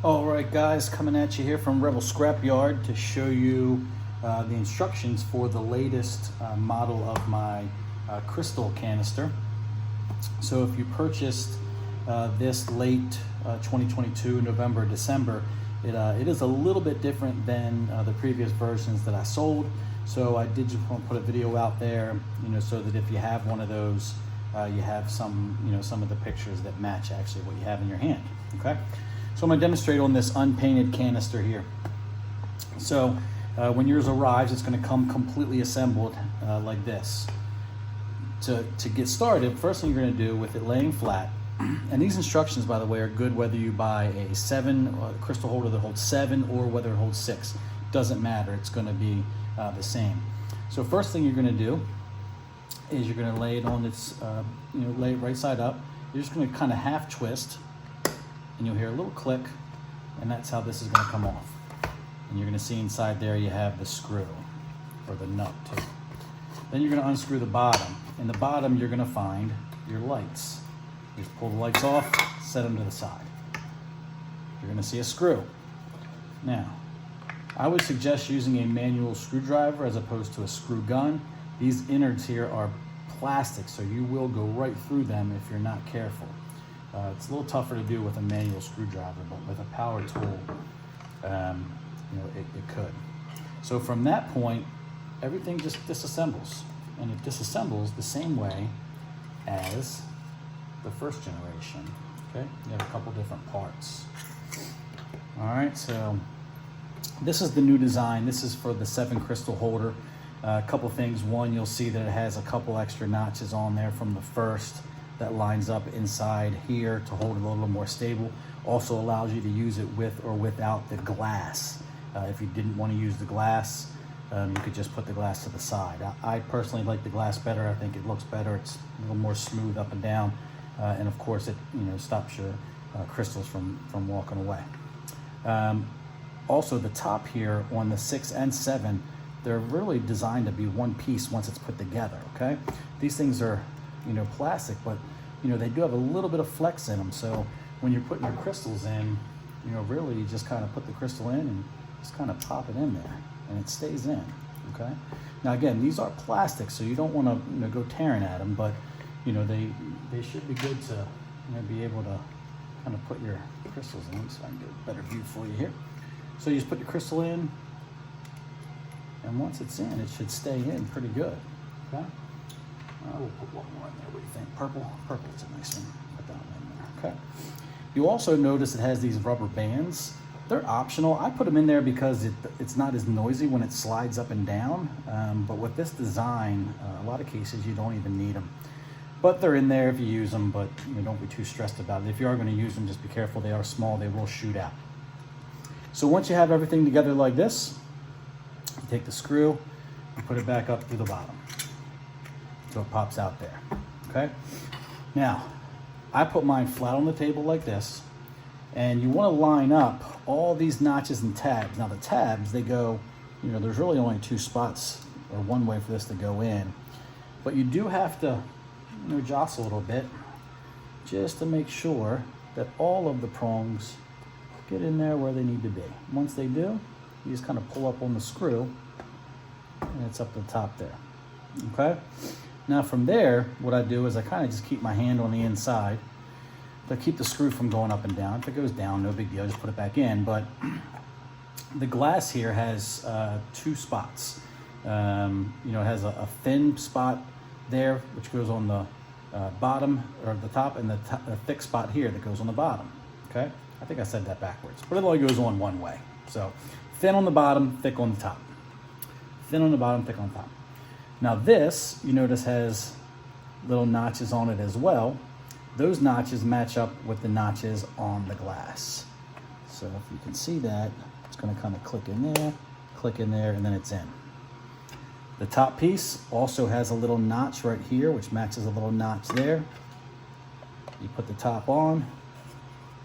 All right, guys, coming at you here from Rebel Scrapyard to show you the instructions for the latest model of my crystal canister. So if you purchased this late 2022, November, December, it is a little bit different than the previous versions that I sold. So I did just want to put a video out there, so that if you have one of those, you have some, some of the pictures that match actually what you have in your hand, okay? So I'm going to demonstrate on this unpainted canister here. So when yours arrives, it's going to come completely assembled like this. To get started, first thing you're going to do with it laying flat, and these instructions, by the way, are good whether you buy a 7 crystal holder that holds 7 or whether it holds 6. Doesn't matter, it's going to be the same. So first thing you're going to do is you're going to lay it on its, lay it right side up. You're just going to kind of half twist, and you'll hear a little click, and that's how this is going to come off. And you're going to see inside there you have the screw, or the nut too. Then you're going to unscrew the bottom. In the bottom you're going to find your lights. You just pull the lights off, set them to the side. You're going to see a screw. Now, I would suggest using a manual screwdriver as opposed to a screw gun. These innards here are plastic, so you will go right through them if you're not careful. It's a little tougher to do with a manual screwdriver, but with a power tool, it could. So from that point, everything just disassembles. And it disassembles the same way as the first generation, okay? You have a couple different parts. All right, so this is the new design. This is for the 7 crystal holder. A couple things. One, you'll see that it has a couple extra notches on there from the first that lines up inside here to hold it a little more stable. Also allows you to use it with or without the glass. If you didn't want to use the glass, you could just put the glass to the side. I personally like the glass better. I think it looks better. It's a little more smooth up and down. And of course it stops your crystals from walking away. Also the top here on the 6 and 7, they're really designed to be one piece once it's put together, okay? These things are plastic, but they do have a little bit of flex in them. So when you're putting your crystals in, really you just kind of put the crystal in and just kind of pop it in there and it stays in, okay? Now again, these are plastic, so you don't want to go tearing at them, but they should be good to be able to kind of put your crystals in. So I can get a better view for you here. So you just put your crystal in, and once it's in, it should stay in pretty good, okay? We'll put one more in there. What do you think? Purple? Purple is a nice one. Put that one in there, okay? You also notice it has these rubber bands. They're optional. I put them in there because it's not as noisy when it slides up and down. But with this design, a lot of cases you don't even need them. But they're in there if you use them, but don't be too stressed about it. If you are going to use them, just be careful. They are small. They will shoot out. So once you have everything together like this, you take the screw and put it back up through the bottom. So it pops out there, okay? Now, I put mine flat on the table like this, and you want to line up all these notches and tabs. Now the tabs, they go, there's really only 2 spots or one way for this to go in, but you do have to, jostle a little bit just to make sure that all of the prongs get in there where they need to be. Once they do, you just kind of pull up on the screw, and it's up the top there, okay? Now from there, what I do is I kind of just keep my hand on the inside to keep the screw from going up and down. If it goes down, no big deal, just put it back in. But the glass here has 2 spots. It has a thin spot there, which goes on the bottom, or the top, and the thick spot here that goes on the bottom, okay? I think I said that backwards, but it only goes on one way. So thin on the bottom, thick on the top. Thin on the bottom, thick on top. Now this, you notice, has little notches on it as well. Those notches match up with the notches on the glass. So if you can see that, it's going to kind of click in there, and then it's in. The top piece also has a little notch right here, which matches a little notch there. You put the top on,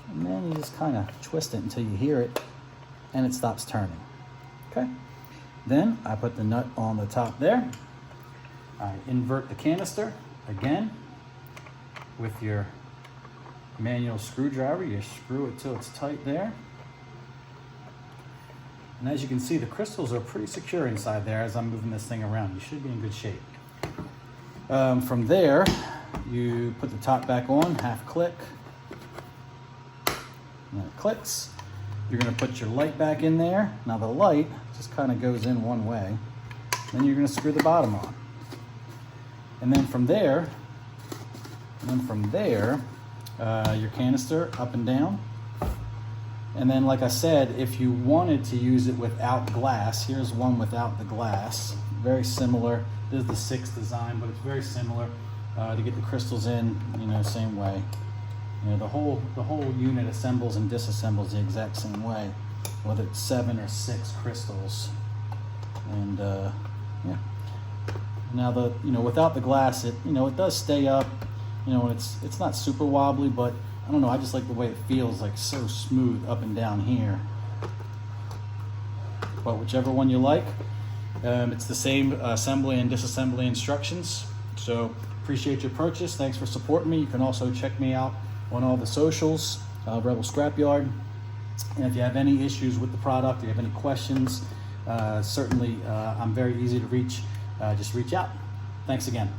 and then you just kind of twist it until you hear it, and it stops turning, okay? Then I put the nut on the top there. I invert the canister again with your manual screwdriver. You screw it till it's tight there. And as you can see, the crystals are pretty secure inside there as I'm moving this thing around. You should be in good shape. From there, you put the top back on, half click. And it clicks. You're gonna put your light back in there. Now the light just kind of goes in one way. Then you're gonna screw the bottom on. And then from there, your canister up and down. And then, like I said, if you wanted to use it without glass, here's one without the glass. Very similar. This is the 6 design, but it's very similar to get the crystals in, you know, same way. You know, the whole unit assembles and disassembles the exact same way, whether it's 7 or 6 crystals. And yeah. Now without the glass, it does stay up. You know, and it's not super wobbly, but I don't know, I just like the way it feels, like so smooth up and down here. But whichever one you like, it's the same assembly and disassembly instructions. So appreciate your purchase. Thanks for supporting me. You can also check me out on all the socials, Rebel Scrapyard. And if you have any issues with the product, or you have any questions, certainly I'm very easy to reach. Just reach out. Thanks again.